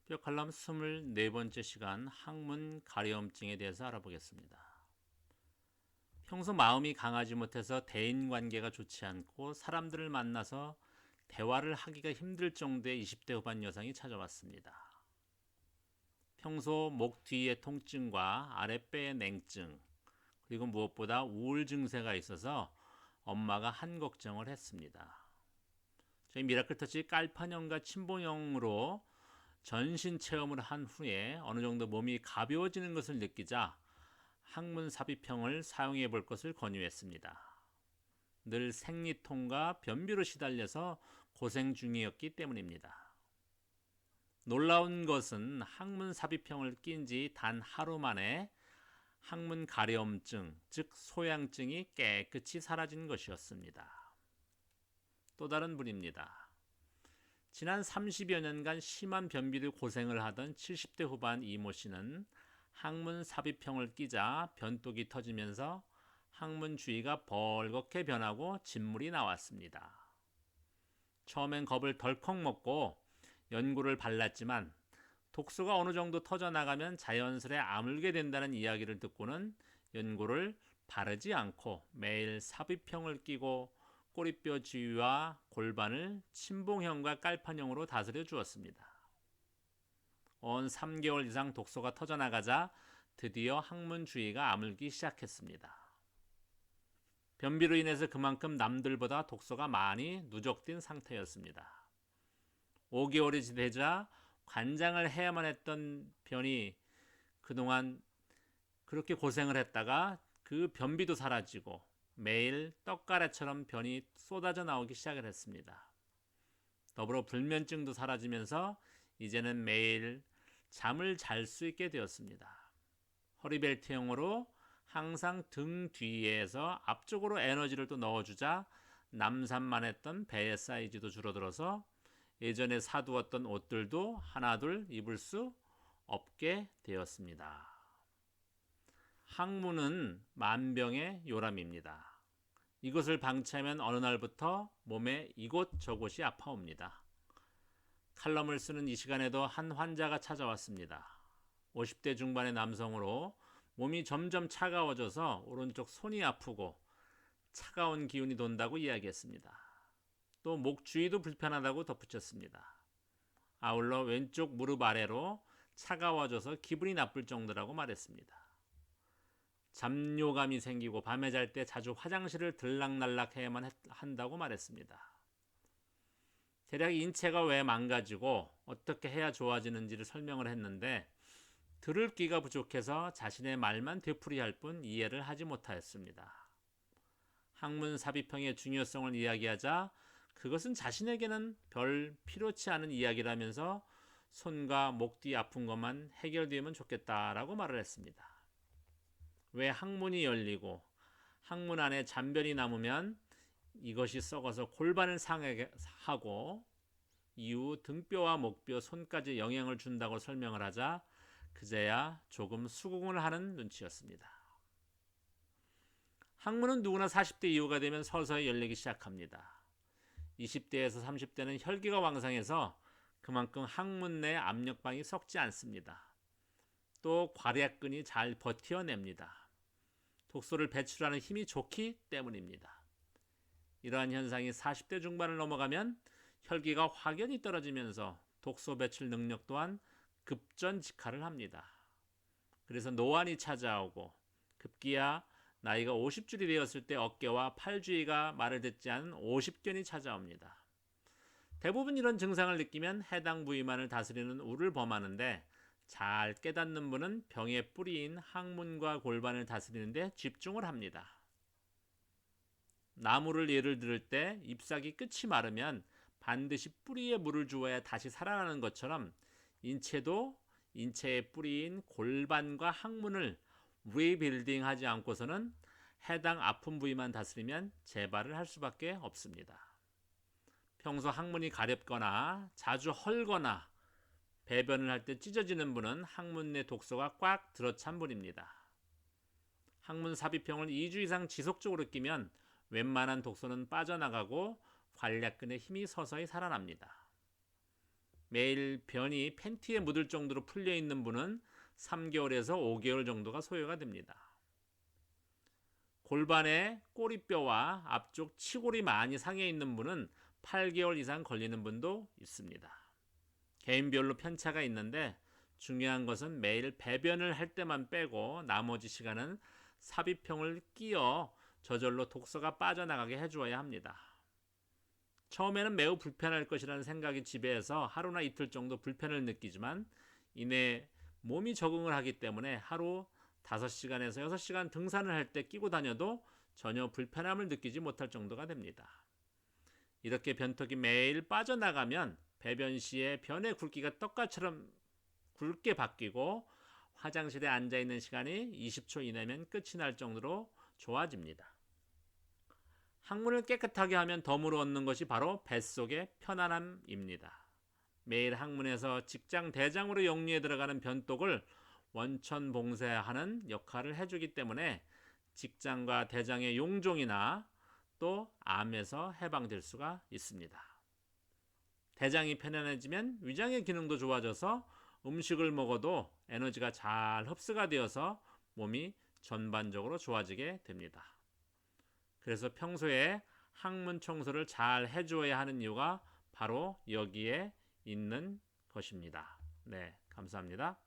뼈칼럼 24번째 시간 항문 가려움증에 대해서 알아보겠습니다. 평소 마음이 강하지 못해서 대인관계가 좋지 않고 사람들을 만나서 대화를 하기가 힘들 정도의 20대 후반 여성이 찾아왔습니다. 평소 목 뒤의 통증과 아랫배의 냉증, 그리고 무엇보다 우울 증세가 있어서 엄마가 한 걱정을 했습니다. 저희 미라클터치 깔판형과 침봉형으로 전신 체험을 한 후에 어느 정도 몸이 가벼워지는 것을 느끼자 항문 삽입형을 사용해 볼 것을 권유했습니다. 늘 생리통과 변비로 시달려서 고생 중이었기 때문입니다. 놀라운 것은 항문 삽입형을 낀 지 단 하루 만에 항문 가려움증, 즉 소양증이 깨끗이 사라진 것이었습니다. 또 다른 분입니다. 지난 30여 년간 심한 변비로 고생을 하던 70대 후반 이모 씨는 항문 삽입형을 끼자 변독이 터지면서 항문 주위가 벌겋게 변하고 진물이 나왔습니다. 처음엔 겁을 덜컥 먹고 연고를 발랐지만 독소가 어느 정도 터져나가면 자연스레 아물게 된다는 이야기를 듣고는 연고를 바르지 않고 매일 삽입형을 끼고 꼬리뼈 주위와 골반을 침봉형과 깔판형으로 다스려 주었습니다. 온 3개월 이상 독소가 터져나가자 드디어 항문 주위가 아물기 시작했습니다. 변비로 인해서 그만큼 남들보다 독소가 많이 누적된 상태였습니다. 5개월이 되자 관장을 해야만 했던 변이 그동안 그렇게 고생을 했다가 그 변비도 사라지고 매일 떡가래처럼 변이 쏟아져 나오기 시작을 했습니다. 더불어 불면증도 사라지면서 이제는 매일 잠을 잘 수 있게 되었습니다. 허리벨트형으로 항상 등 뒤에서 앞쪽으로 에너지를 또 넣어주자 남산만 했던 배의 사이즈도 줄어들어서 예전에 사두었던 옷들도 하나둘 입을 수 없게 되었습니다. 항문은 만병의 요람입니다. 이것을 방치하면 어느 날부터 몸에 이곳저곳이 아파옵니다. 칼럼을 쓰는 이 시간에도 한 환자가 찾아왔습니다. 50대 중반의 남성으로 몸이 점점 차가워져서 오른쪽 손이 아프고 차가운 기운이 돈다고 이야기했습니다. 또 목 주위도 불편하다고 덧붙였습니다. 아울러 왼쪽 무릎 아래로 차가워져서 기분이 나쁠 정도라고 말했습니다. 잡뇨감이 생기고 밤에 잘 때 자주 화장실을 들락날락 해야만 한다고 말했습니다. 대략 인체가 왜 망가지고 어떻게 해야 좋아지는지를 설명을 했는데 들을 귀가 부족해서 자신의 말만 되풀이할 뿐 이해를 하지 못하였습니다. 항문 삽입형의 중요성을 이야기하자 그것은 자신에게는 별 필요치 않은 이야기라면서 손과 목 뒤 아픈 것만 해결되면 좋겠다라고 말을 했습니다. 왜 항문이 열리고 항문 안에 잔변이 남으면 이것이 썩어서 골반을 상하게 하고 이후 등뼈와 목뼈, 손까지 영향을 준다고 설명을 하자 그제야 조금 수긍을 하는 눈치였습니다. 항문은 누구나 40대 이후가 되면 서서히 열리기 시작합니다. 20대에서 30대는 혈기가 왕성해서 그만큼 항문 내 압력방이 썩지 않습니다. 또 괄약근이 잘 버텨냅니다. 독소를 배출하는 힘이 좋기 때문입니다. 이러한 현상이 40대 중반을 넘어가면 혈기가 확연히 떨어지면서 독소 배출 능력 또한 급전직하를 합니다. 그래서 노안이 찾아오고 급기야 나이가 50줄이 되었을 때 어깨와 팔 주위가 말을 듣지 않은 50견이 찾아옵니다. 대부분 이런 증상을 느끼면 해당 부위만을 다스리는 우를 범하는데 잘 깨닫는 분은 병의 뿌리인 항문과 골반을 다스리는 데 집중을 합니다. 나무를 예를 들을 때 잎사귀 끝이 마르면 반드시 뿌리에 물을 주어야 다시 살아나는 것처럼 인체도 인체의 뿌리인 골반과 항문을 리빌딩하지 않고서는 해당 아픈 부위만 다스리면 재발을 할 수밖에 없습니다. 평소 항문이 가렵거나 자주 헐거나 배변을 할 때 찢어지는 분은 항문 내 독소가 꽉 들어찬 분입니다. 항문 삽입형을 2주 이상 지속적으로 끼면 웬만한 독소는 빠져나가고 관략근의 힘이 서서히 살아납니다. 매일 변이 팬티에 묻을 정도로 풀려 있는 분은 3개월에서 5개월 정도가 소요가 됩니다. 골반의 꼬리뼈와 앞쪽 치골이 많이 상해 있는 분은 8개월 이상 걸리는 분도 있습니다. 개인별로 편차가 있는데 중요한 것은 매일 배변을 할 때만 빼고 나머지 시간은 삽입형을 끼워 저절로 독소가 빠져나가게 해주어야 합니다. 처음에는 매우 불편할 것이라는 생각이 지배해서 하루나 이틀 정도 불편을 느끼지만 이내 몸이 적응을 하기 때문에 하루 5시간에서 6시간 등산을 할 때 끼고 다녀도 전혀 불편함을 느끼지 못할 정도가 됩니다. 이렇게 변턱이 매일 빠져나가면 배변 시에 변의 굵기가 떡가처럼 굵게 바뀌고 화장실에 앉아있는 시간이 20초 이내면 끝이 날 정도로 좋아집니다. 항문을 깨끗하게 하면 덤으로 얻는 것이 바로 뱃속의 편안함입니다. 매일 항문에서 직장 대장으로 역류해 들어가는 변독을 원천 봉쇄하는 역할을 해주기 때문에 직장과 대장의 용종이나 또 암에서 해방될 수가 있습니다. 대장이 편안해지면 위장의 기능도 좋아져서 음식을 먹어도 에너지가 잘 흡수가 되어서 몸이 전반적으로 좋아지게 됩니다. 그래서 평소에 항문 청소를 잘 해주어야 하는 이유가 바로 여기에 있는 것입니다. 네, 감사합니다.